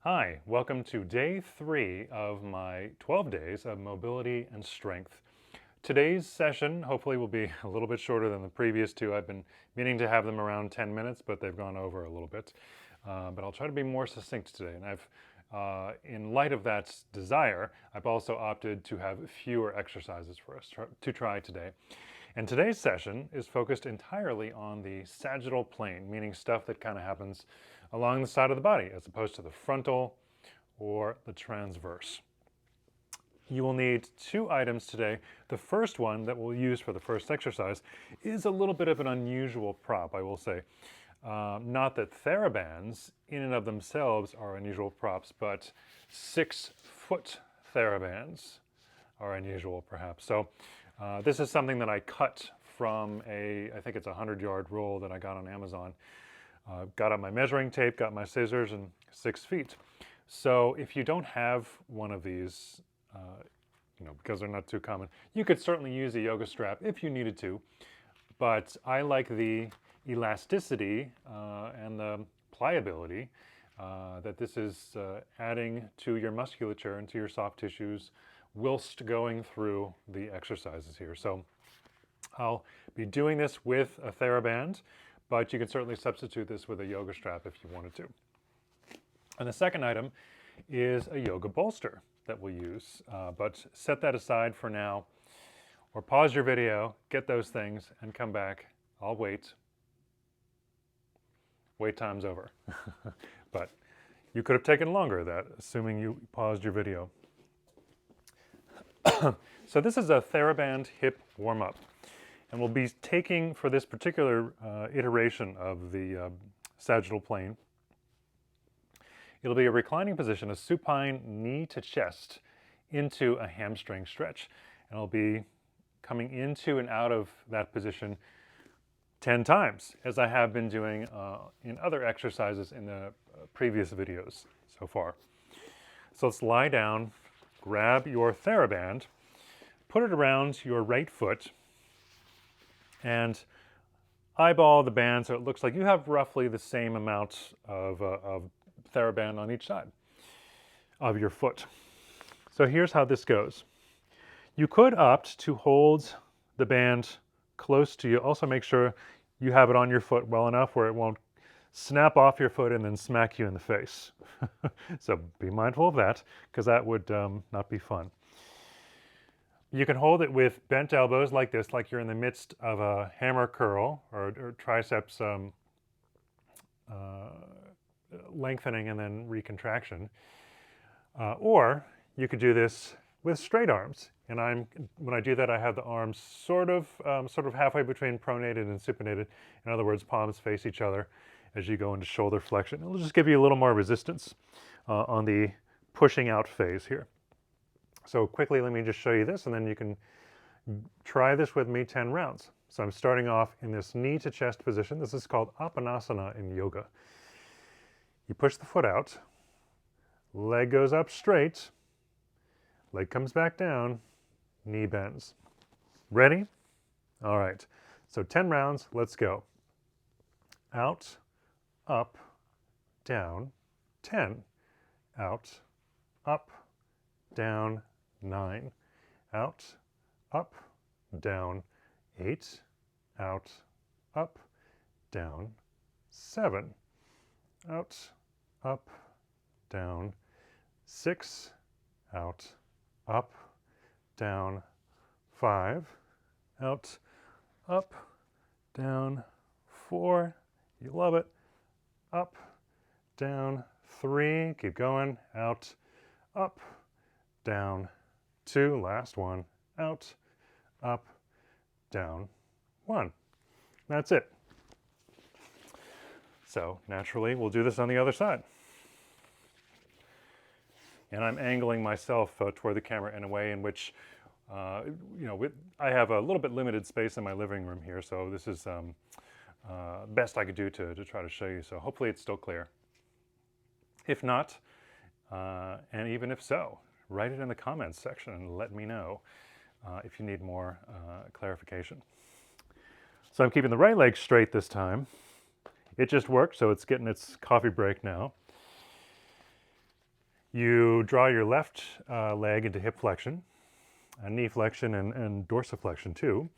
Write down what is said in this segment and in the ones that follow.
Hi, welcome to day 3 of my 12 days of mobility and strength. Today's session hopefully will be a little bit shorter than the previous two. I've been meaning to have them around 10 minutes, but they've gone over a little bit. But I'll try to be more succinct today. And in light of that desire, I've also opted to have fewer exercises for us to try today. And today's session is focused entirely on the sagittal plane, meaning stuff that kind of happens along the side of the body as opposed to the frontal or the transverse. You will need 2 items today. The first one that we'll use for the first exercise is a little bit of an unusual prop, I will say. Not that Therabands in and of themselves are unusual props, but 6-foot Therabands are unusual perhaps. So this is something that I cut from I think it's a 100-yard roll that I got on Amazon. Got out my measuring tape, got my scissors, and 6 feet. So if you don't have one of these, because they're not too common, you could certainly use a yoga strap if you needed to. But I like the elasticity and the pliability that this is adding to your musculature and to your soft tissues whilst going through the exercises here. So I'll be doing this with a Theraband, but you can certainly substitute this with a yoga strap if you wanted to. And the second item is a yoga bolster that we'll use, but set that aside for now, or pause your video, get those things, and come back. I'll wait. Wait time's over. But you could have taken longer at that, assuming you paused your video. So this is a Theraband Hip Warm-Up. And we'll be taking, for this particular iteration of the sagittal plane, it'll be a reclining position, a supine knee to chest into a hamstring stretch. And I'll be coming into and out of that position 10 times, as I have been doing in other exercises in the previous videos so far. So let's lie down, grab your Theraband, put it around your right foot, and eyeball the band so it looks like you have roughly the same amount of Theraband on each side of your foot. So here's how this goes. You could opt to hold the band close to you. Also make sure you have it on your foot well enough where it won't snap off your foot and then smack you in the face. So be mindful of that, because that would not be fun. You can hold it with bent elbows like this, like you're in the midst of a hammer curl or triceps lengthening and then recontraction. Or you could do this with straight arms. And when I do that, I have the arms sort of halfway between pronated and supinated. In other words, palms face each other as you go into shoulder flexion. It'll just give you a little more resistance on the pushing out phase here. So quickly, let me just show you this, and then you can try this with me 10 rounds. So I'm starting off in this knee to chest position. This is called Apanasana in yoga. You push the foot out, leg goes up straight, leg comes back down, knee bends. Ready? All right. So 10 rounds, let's go. Out, up, down, 10. Out, up, down, 9. Out, up, down, 8. Out, up, down, 7. Out, up, down, 6. Out, up, down, 5. Out, up, down, 4. You love it. Up, down, 3. Keep going. Out, up, down, 2. Last one. Out, up, down, 1. That's it. So naturally, we'll do this on the other side. And I'm angling myself toward the camera in a way in which, I have a little bit limited space in my living room here, so this is best I could do to try to show you. So hopefully it's still clear. If not, and even if so, write it in the comments section and let me know if you need more clarification. So I'm keeping the right leg straight this time. It just worked, so it's getting its coffee break now. You draw your left leg into hip flexion, knee flexion, and dorsiflexion too.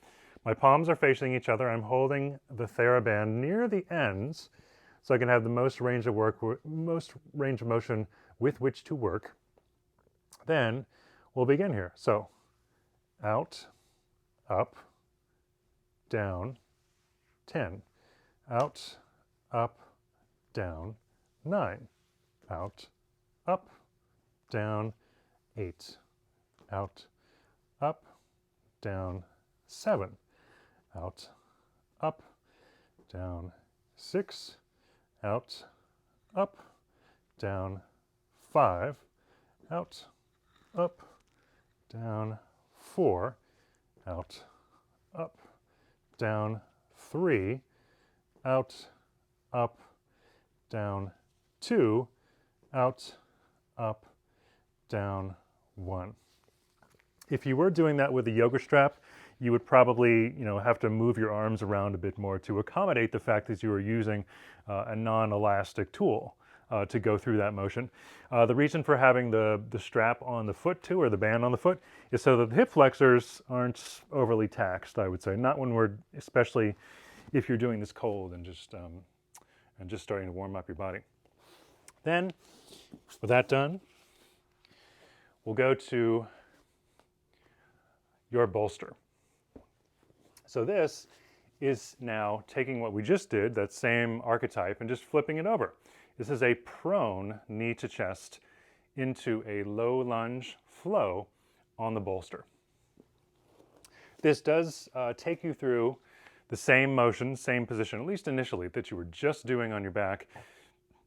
My palms are facing each other. I'm holding the Theraband near the ends so I can have the most range of motion with which to work. Then we'll begin here. So out, up, down, 10. Out, up, down, 9. Out, up, down, 8. Out, up, down, 7. Out, up, down, 6. Out, up, down, 5. Out, up, down, 4. Out, up, down, 3. Out, up, down, 2. Out, up, down, 1. If you were doing that with a yoga strap, you would probably, have to move your arms around a bit more to accommodate the fact that you are using a non-elastic tool to go through that motion. The reason for having the strap on the foot too, or the band on the foot, is so that the hip flexors aren't overly taxed, I would say. Not when especially if you're doing this cold and just starting to warm up your body. Then, with that done, we'll go to your bolster. So this is now taking what we just did, that same archetype, and just flipping it over. This is a prone knee to chest into a low lunge flow on the bolster. This does take you through the same motion, same position, at least initially, that you were just doing on your back,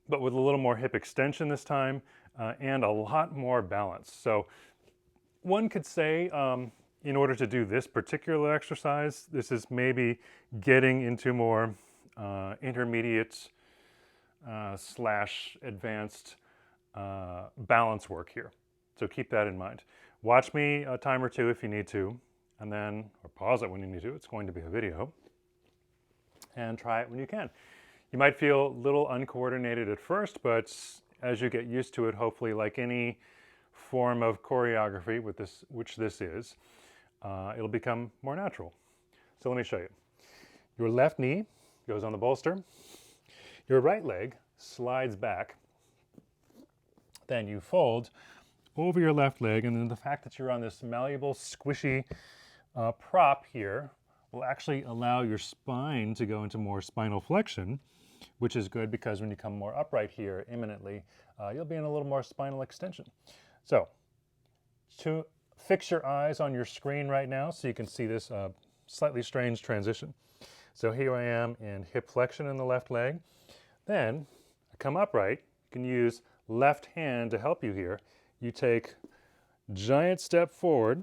but with a little more hip extension this time and a lot more balance. So one could say, in order to do this particular exercise, this is maybe getting into more intermediate / advanced balance work here. So keep that in mind. Watch me a time or two if you need to, and then, or pause it when you need to. It's going to be a video. And try it when you can. You might feel a little uncoordinated at first, but as you get used to it, hopefully, like any form of choreography, which this is, it'll become more natural. So let me show you. Your left knee goes on the bolster. Your right leg slides back. Then you fold over your left leg, and then the fact that you're on this malleable, squishy prop here will actually allow your spine to go into more spinal flexion, which is good because when you come more upright here imminently, you'll be in a little more spinal extension. So, to fix your eyes on your screen right now so you can see this slightly strange transition. So here I am in hip flexion in the left leg. Then, I come upright. You can use left hand to help you here. You take giant step forward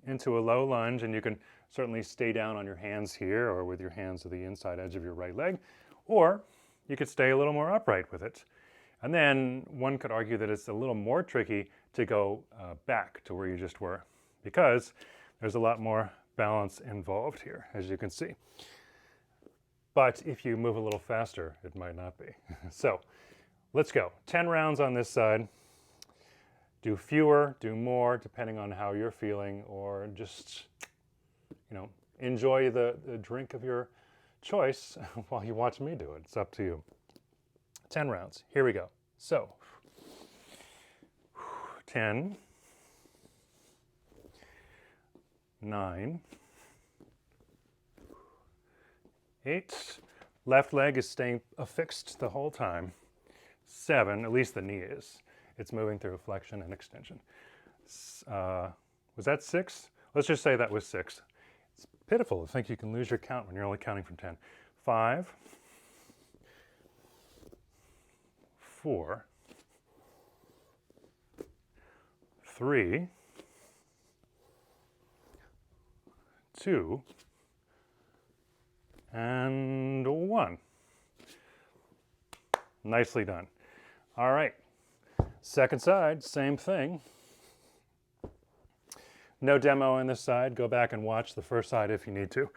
into a low lunge, and you can certainly stay down on your hands here or with your hands to the inside edge of your right leg, or you could stay a little more upright with it. And then one could argue that it's a little more tricky to go back to where you just were because there's a lot more balance involved here, as you can see. But if you move a little faster, it might not be. So let's go. 10 rounds on this side. Do fewer, do more, depending on how you're feeling, or just, enjoy the drink of your choice while you watch me do it. It's up to you. 10 rounds. Here we go. So, 10, 9, 8. Left leg is staying affixed the whole time. 7, at least the knee is. It's moving through flexion and extension. Was that 6? Let's just say that was 6. It's pitiful to think you can lose your count when you're only counting from 10. 5, 4, 3, 2, and 1. Nicely done. All right. Second side, same thing. No demo on this side. Go back and watch the first side if you need to.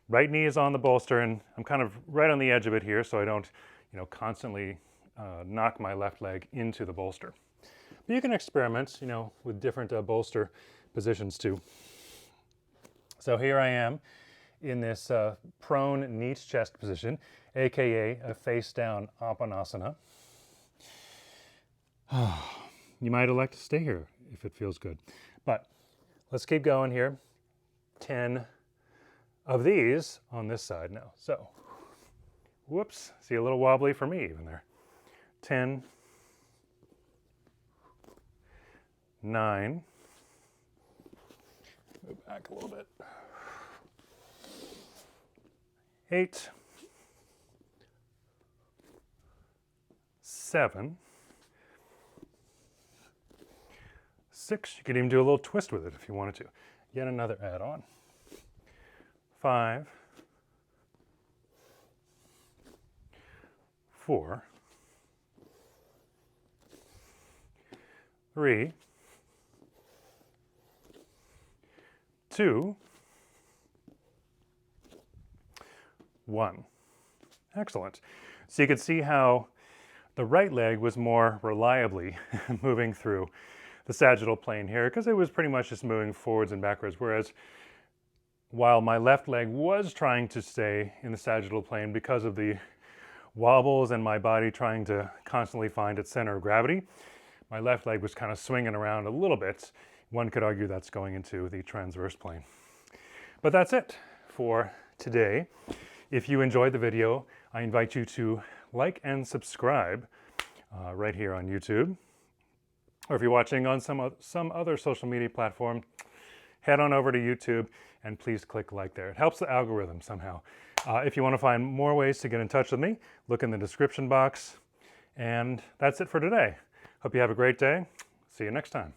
Right knee is on the bolster, and I'm kind of right on the edge of it here so I don't, constantly knock my left leg into the bolster. But you can experiment, you know, with different bolster positions too. So here I am in this prone neat chest position, aka a face down Apanasana. You might elect to stay here if it feels good. But let's keep going here. 10 of these on this side now. So, whoops, see, a little wobbly for me even there. 10, 9, move back a little bit. 8, 7, 6, you could even do a little twist with it if you wanted to. Yet another add-on. 5, 4, 3, 2, 1. Excellent. So you could see how the right leg was more reliably moving through the sagittal plane here, because it was pretty much just moving forwards and backwards, whereas while my left leg was trying to stay in the sagittal plane because of the wobbles and my body trying to constantly find its center of gravity, my left leg was kind of swinging around a little bit. One could argue that's going into the transverse plane. But that's it for today. If you enjoyed the video, I invite you to like and subscribe right here on YouTube. Or if you're watching on some other social media platform, head on over to YouTube and please click like there. It helps the algorithm somehow. If you want to find more ways to get in touch with me, look in the description box. And that's it for today. Hope you have a great day. See you next time.